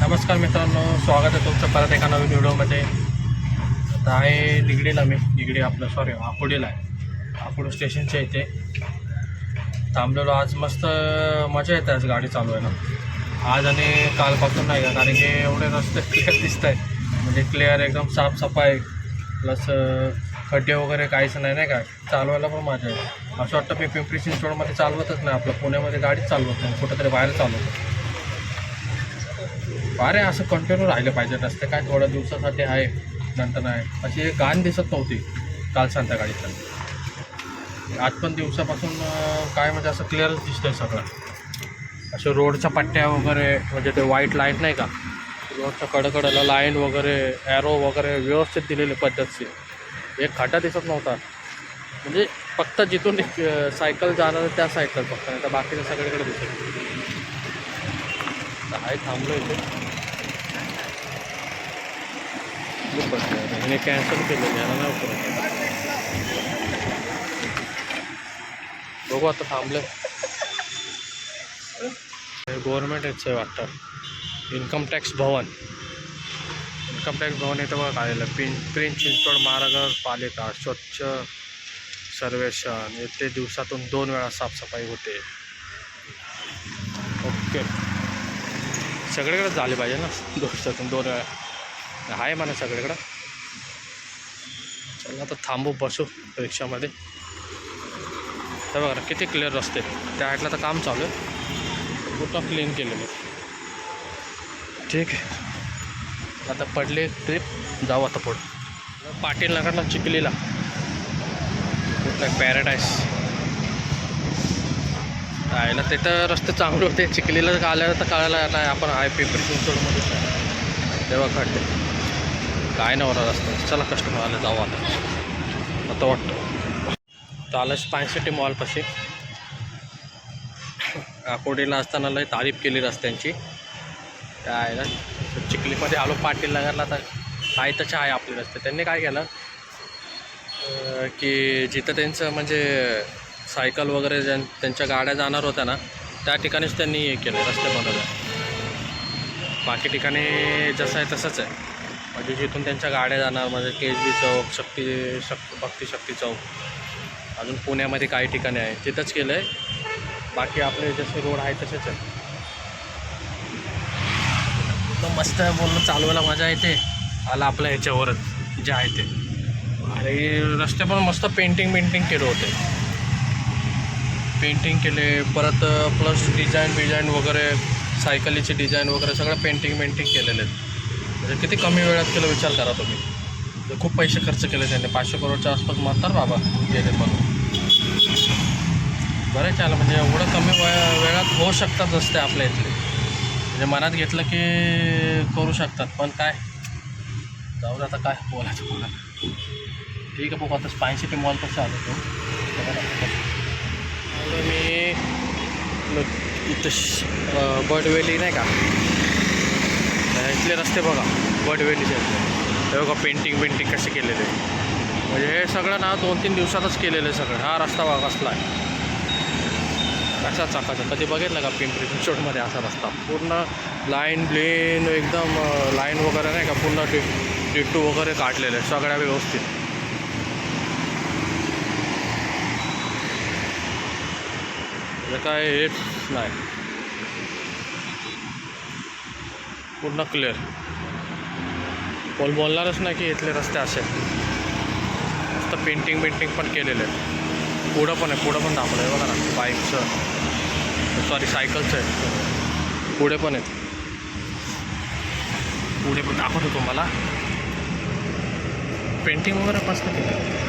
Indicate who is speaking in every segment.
Speaker 1: नमस्कार मित्रांनो, स्वागत आहे तुमचं परत एका नवीन व्हिडिओमध्ये. आता आहे निगडीला, निगडी आपलं आकुर्डीला आहे. आकुर्डी स्टेशनच्या इथे थांबलेलो. आज मस्त मजा येते आज गाडी चालवायला. आज आणि कालपासून नाही का, कारण की एवढे रस्ते क्लिअर दिसत आहे, म्हणजे क्लिअर एकदम साफसफाई प्लस खड्डे वगैरे काहीच नाही का, चालवायला पण मजा आहे. असं वाटतं मी पिंपरी चिंचवडमध्ये चालवतच नाही, आपलं पुण्यामध्ये गाडीच चालवत नाही, कुठंतरी बाहेर चालवतो. अरे असं कंटिन्यू राहिलं पाहिजे. रस्ते काय थोड्या दिवसासाठी आहे, नंतर नाही. अशी एक घाण दिसत नव्हती काल संध्याकाळी. आज पण दिवसापासून काय म्हणजे असं क्लिअरच दिसतंय सगळं. असे रोडच्या पट्ट्या वगैरे, म्हणजे ते व्हाईट लाईट नाही का, रोडच्या कडकडेला लाईन वगैरे, ॲरो वगैरे व्यवस्थित दिलेले पद्धतशीर. एक खड्डा दिसत नव्हता, म्हणजे फक्त जिथून सायकल जाणार त्या साईडला फक्त, नाही तर बाकीचं सगळीकडे दिसत. आहे थांबलो इथे. कॅन्सल केलेलं याला नाही उतरत. बघू आता थांबलं. गव्हर्नमेंट याचं वाटतं, इन्कम टॅक्स भवन. इन्कम टॅक्स भवन इथं बघा आलेलं. पिंपरी चिंचवड महानगरपालिका स्वच्छ सर्वेक्षण. येथे दिवसातून 2 वेळा साफसफाई होते. ओके, सगळीकडे झाले पाहिजे ना, दिवसातून 2 वेळा आहे म्हणा सगळीकडं. चला आता थांबू, बसू रिक्षामध्ये. तर बघा किती क्लिअर रस्ते. त्या साईडला तर काम चालू आहे, पूर्ण क्लीन केलेलं. ठीक आहे, आता पडले ट्रिप, जाऊ आता पुढं. पाटील नगरला, चिखलीला कुठलं पॅराडाईस आहे तिथं रस्ते चांगले होते. चिखलीला आल्यावर तर कळायला आता आपण आहे पिंपरी चिंचवडमध्ये. तेव्हा खड्डे काय नव्हता रस्ता. चला कस्टमर आलं, जाऊ आता वाटतं. चाललं स्पायस सिटी मॉलपाशी. आकुर्डीला असताना लय तारीफ केली रस्त्यांची. काय ना, चिखलीमध्ये आलो पाटील नगरला, तर आहे तसे आहे आपले रस्ते. त्यांनी काय केलं की जिथं त्यांचं म्हणजे सायकल वगैरे त्यांच्या गाड्या जाणार होत्या ना, त्या ठिकाणीच त्यांनी हे केलं, रस्ते बनवले. बाकी ठिकाणी जसं आहे तसंच आहे, म्हणजे जिथून त्यांच्या गाड्या जाणार, म्हणजे केसबी चौक, भक्ती चौक, अजून पुण्यामध्ये काही ठिकाणी आहे तिथंच केलं आहे. बाकी आपले जसे रोड आहे तसेच आहे. एकदम मस्त आहे, बोलणं चालवायला मजा येते. आला आपल्या ह्याच्यावरच जे आहे ते. आणि रस्ते पण मस्त पेंटिंग केले होते, पेंटिंग केले. परत प्लस डिझाईन वगैरे, सायकलीचे डिझाईन वगैरे सगळं पेंटिंग केलेले आहेत. म्हणजे किती कमी वेळात केलं विचार करा तुम्ही. खूप पैसे खर्च केले त्यांनी, 500 करोडच्या आसपास म्हणतात बाबा केले म्हणून. बरं चालेल, म्हणजे एवढं कमी वेळात होऊ शकतात रस्ते आपल्या इथले. म्हणजे मनात घेतलं की करू शकतात, पण काय जाऊ दे आता, काय बोलायचं कोणाला. ठीक आहे, बघू आता स्पायस सिटी मॉल कसं आलो तो. मी इथं बडवेली नाही का, इथले रस्ते बघा बडवेलीचे. हे बघा पेंटिंग कसे केलेले. म्हणजे हे सगळं ना 2-3 दिवसातच केलेलं आहे सगळं. हा रस्ता बघा कसला आहे, कसा चाकाचा. कधी बघितलं का पिंपरी चिंचवडमध्ये असा रस्ता? पूर्ण लाईन ब्लेन एकदम, लाईन वगैरे नाही का, पूर्ण डिट्टू वगैरे काढलेले सगळ्या व्यवस्थित. काय हेच नाही, पूर्ण क्लिअर. बोलणारच नाही की इथले रस्ते असे. मस्त पेंटिंग पण केलेलं आहे. पुढं पण दाखवलं आहे बघा ना, बाईकचं, सॉरी सायकलचं आहे. पुढे पण आहेत, पुढे पण दाखवतो तुम्हाला. पेंटिंग वगैरे मस्त केलं.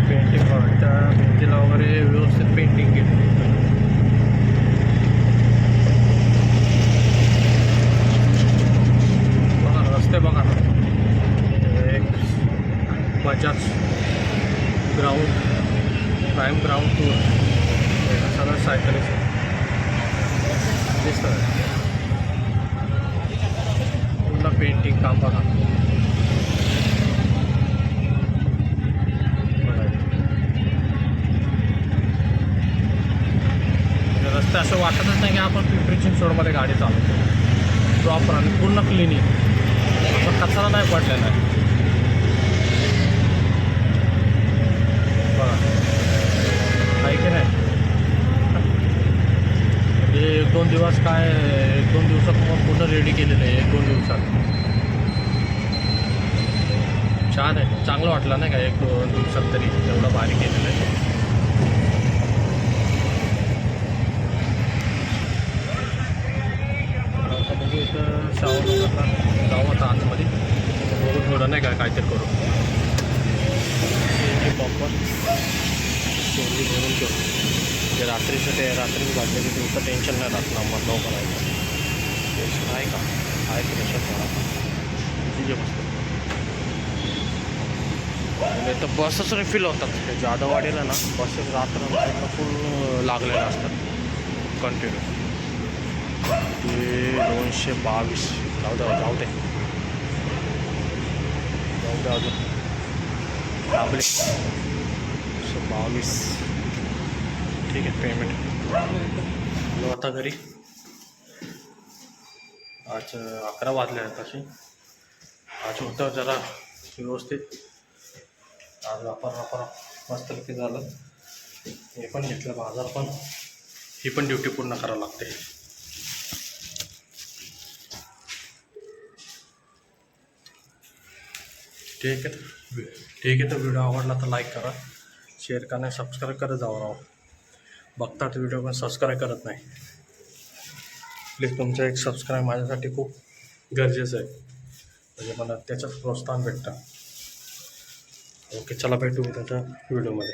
Speaker 1: पेंटिंग त्या भिंतीला वगैरे व्यवस्थित पेंटिंग केली. बघा रस्ते बघा ना. एक Bajaj ground, prime ground tour, सगळं सायकलीचं दिसतं. पूर्ण पेंटिंग काम बघा. मस्त असं वाटतच नाही की आपण पिंपरी चिंचवडमध्ये गाडी चालवतो. प्रॉपर आणि पूर्ण क्लिनिंग, असं कचरा नाही पडलेला आहे. बघा काही की नाही, म्हणजे 1-2 दिवस काय, 1-2 दिवसात मग पूर्ण रेडी केलेलं आहे. 1-2 दिवसात छान आहे, चांगलं वाटलं नाही का 1-2 दिवसात तरी एवढं भारी केलेलं आहे. आता बघू इथं शावर जाऊ आता आतमध्ये, बघू थोडं नाही का काहीतरी करू. बंपर सोडली भरून ठेवू, ते रात्रीचं ते रात्री वाटले की तुमचं टेन्शन नाही राहत नंबर न करायचं. टेन्शन आहे का, आहे प्रेशर थोडा ठीक आहे मस्त. आणि तर बसच रिफिल होतात ते जाधववाडीला ना, बसेस रात्र फुल लागलेल्या असतात कंटिन्यू. ते 222 जाऊ दे जाऊ दे जाऊ दे अजून आपले 122 ठीक आहे. पेमेंट आता घरी आज 11 वाजले आहेत तसे. आज होतं जरा व्यवस्थित, आज वापर मस्तपैकी झालं. हे पण घेतलं बाजार पण, ही पण ड्युटी पूर्ण करावं लागते. ठीक आहे. तर व्हिडिओ आवडला तर लाईक करा, शेअर करा, नाही सबस्क्राईब करत जावं राव. बघतात व्हिडिओ पण सबस्क्राईब करत नाही. प्लीज तुमचं एक सबस्क्राईब माझ्यासाठी खूप गरजेचं आहे, म्हणजे मला त्याच्यात प्रोत्साहन भेटतं. ओके चला भेटू त्याच्या व्हिडिओमध्ये.